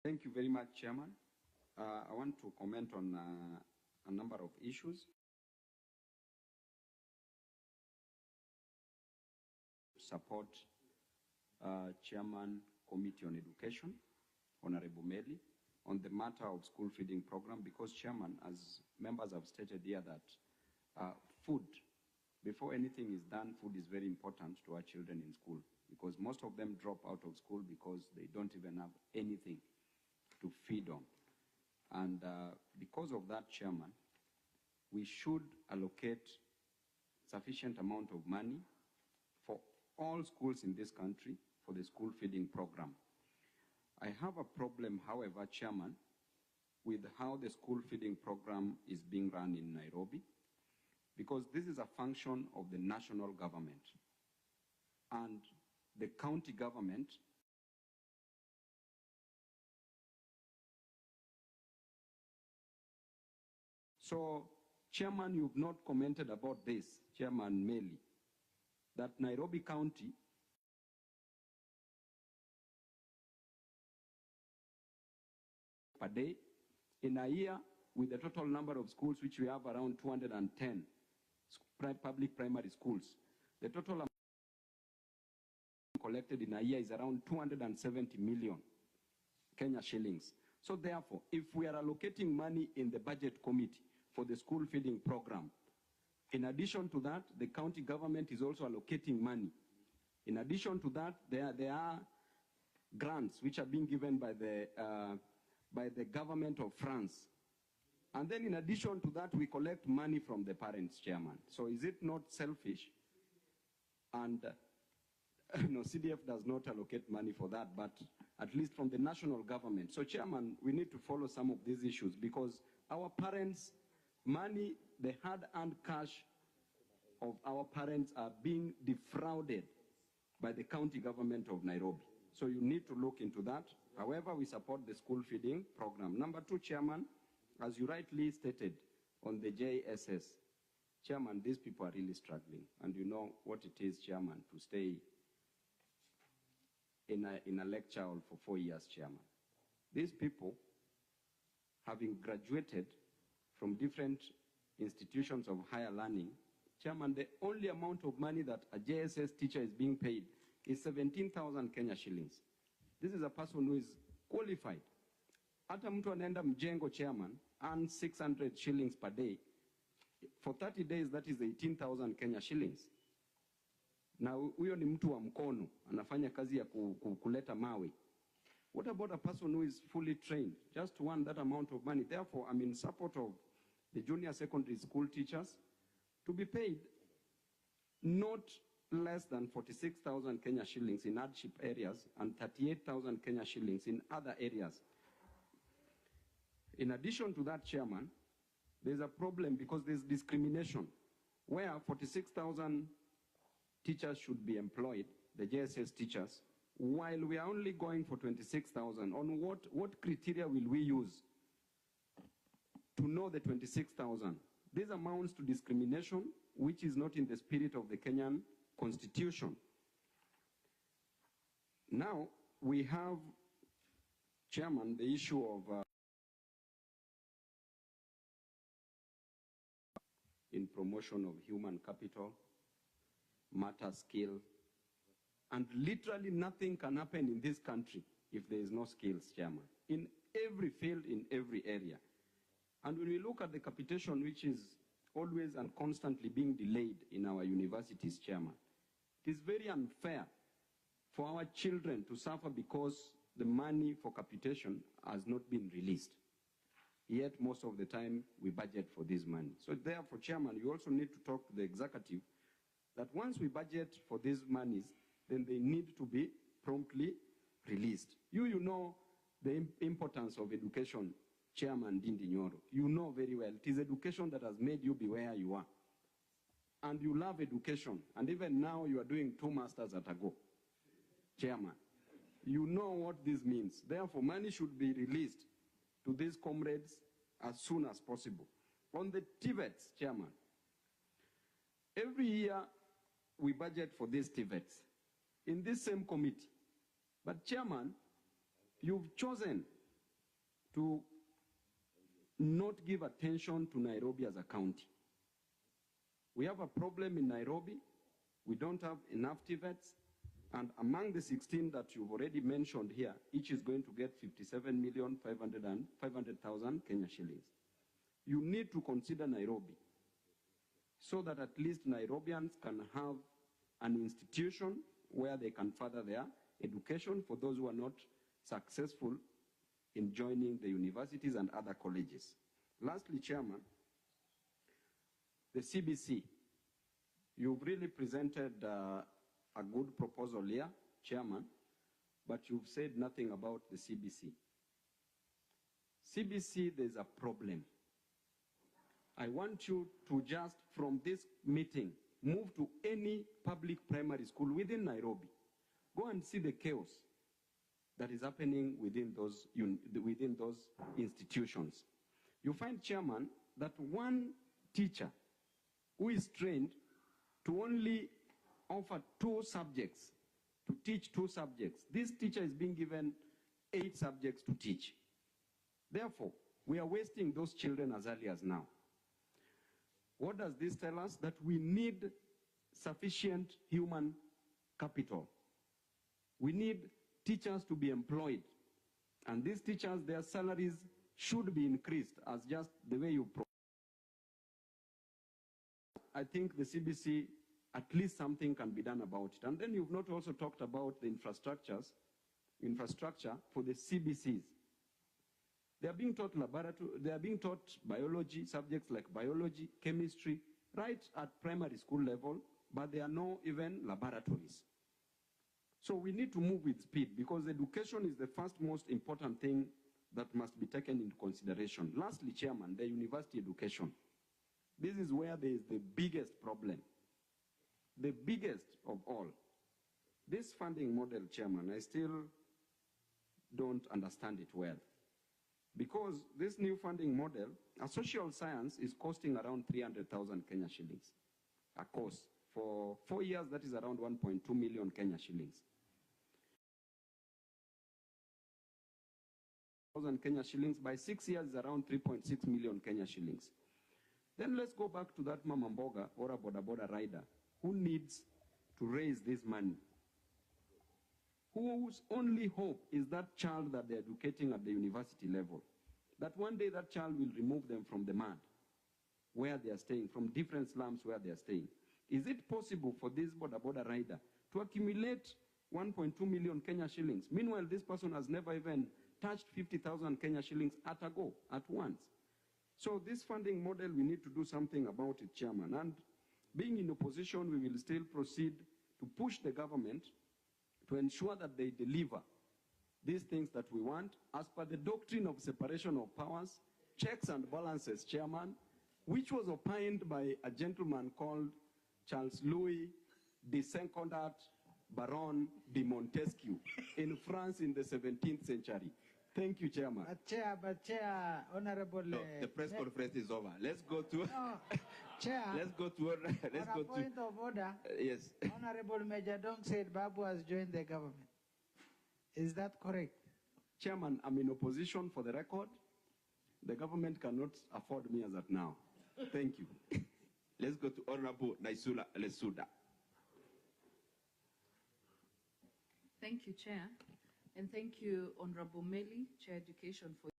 Thank you very much, Chairman. I want to comment on a number of issues. Support Chairman Committee on Education, Honorable Meli, on the matter of school feeding program, because Chairman, as members have stated here, that food, before anything is done, food is very important to our children in school, because most of them drop out of school because they don't even have anything to feed on. And because of that, Chairman, we should allocate sufficient amount of money for all schools in this country for the school feeding program. I have a problem, however, Chairman, with how the school feeding program is being run in Nairobi, because this is a function of the national government, and the county government So, Chairman, you've not commented about this, Chairman Meli, that Nairobi County per day, in a year, with the total number of schools, which we have around 210 public primary schools, the total amount collected in a year is around 270 million Kenya shillings. So therefore, if we are allocating money in the budget committee for the school feeding program, in addition to that, the county government is also allocating money. In addition to that, there are grants which are being given by the government of France. And then in addition to that, we collect money from the parents, Chairman. So is it not selfish? And no, CDF does not allocate money for that, but at least from the national government. So, Chairman, we need to follow some of these issues, because our parents' money, the hard-earned cash of our parents, are being defrauded by the county government of Nairobi. So you need to look into that. However, we support the school feeding program. Number two, Chairman, as you rightly stated on the JSS, Chairman, these people are really struggling. And you know what it is, Chairman, to stay in a lecture hall for 4 years, Chairman. These people, having graduated from different institutions of higher learning, Chairman, the only amount of money that a JSS teacher is being paid is 17,000 Kenya shillings. This is a person who is qualified. Hata mtu anaenda mjengo, Chairman, earns 600 shillings per day. For 30 days, that is 18,000 Kenya shillings. Na huyo ni mtu wa mkono, anafanya kazi ya kuleta mawe. What about a person who is fully trained, just to earn that amount of money? Therefore, I'm in support of the junior secondary school teachers to be paid not less than 46,000 Kenya shillings in hardship areas and 38,000 Kenya shillings in other areas. In addition to that, Chairman, there's a problem because there's discrimination, where 46,000 teachers should be employed, the JSS teachers, while we are only going for 26,000. On what criteria will we use to know the 26,000? This amounts to discrimination, which is not in the spirit of the Kenyan Constitution. Now, we have, Chairman, the issue of in promotion of human capital, matter skill, and literally nothing can happen in this country if there is no skills, Chairman, in every field, in every area. And when we look at the capitation, which is always and constantly being delayed in our universities, Chairman, it is very unfair for our children to suffer because the money for capitation has not been released. Yet most of the time we budget for this money. So therefore, Chairman, you also need to talk to the executive that once we budget for these monies, then they need to be promptly released. You know the importance of education, Chairman Dindi Nyoro. You know very well. It is education that has made you be where you are. And you love education. And even now you are doing 2 masters at a go, Chairman. You know what this means. Therefore, money should be released to these comrades as soon as possible. On the TVETs, Chairman, every year we budget for these TVETs in this same committee. But Chairman, you've chosen to not give attention to Nairobi as a county. We have a problem in Nairobi. We don't have enough TVETs. And among the 16 that you've already mentioned here, each is going to get 57,500,000 Kenya shillings. You need to consider Nairobi so that at least Nairobians can have an institution where they can further their education for those who are not successful in joining the universities and other colleges. Lastly, Chairman, the CBC. You've really presented a good proposal here, Chairman, but you've said nothing about the CBC. CBC, there's a problem. I want you to just, from this meeting, move to any public primary school within Nairobi. Go and see the chaos that is happening within those institutions. You find, Chairman, that one teacher who is trained to only offer 2 subjects, to teach 2 subjects. This teacher is being given 8 subjects to teach. Therefore, we are wasting those children as early as now. What does this tell us? That we need sufficient human capital. We need teachers to be employed. And these teachers, their salaries should be increased as just the way you I think the CBC, at least something can be done about it. And then you've not also talked about the infrastructure for the CBCs. They are being taught they are being taught biology, subjects like biology, chemistry, right at primary school level, but there are no even laboratories. So we need to move with speed because education is the first most important thing that must be taken into consideration. Lastly, Chairman, the university education. This is where there is the biggest problem. The biggest of all. This funding model, Chairman, I still don't understand it well. Because this new funding model, a social science is costing around 300,000 Kenya shillings. A course. For 4 years, that is around 1.2 million Kenya shillings. Kenya shillings. By 6 years, around 3.6 million Kenya shillings. Then let's go back to that Mama Mboga or a Boda Boda rider who needs to raise this money, whose only hope is that child that they're educating at the university level, that one day that child will remove them from the mud where they are staying, from different slums where they are staying. Is it possible for this Boda Boda rider to accumulate 1.2 million Kenya shillings? Meanwhile, this person has never even touched 50,000 Kenya shillings at a go, at once. So this funding model, we need to do something about it, Chairman. And being in opposition, we will still proceed to push the government to ensure that they deliver these things that we want as per the doctrine of separation of powers, checks and balances, Chairman, which was opined by a gentleman called Charles Louis de Saint-Condat Baron de Montesquieu in France in the 17th century. Thank you, Chairman. Chair, Honorable. No, the press conference is over. Let's go to. No, Chair. Let's go to. Let's go to. Point of order. Yes. Honorable Major Dong said Babu has joined the government. Is that correct? Chairman, I'm in opposition for the record. The government cannot afford me as at now. Thank you. Let's go to Honorable Naisula Lesuda. Thank you, Chair. And thank you, Honorable Meli, Chair Education, for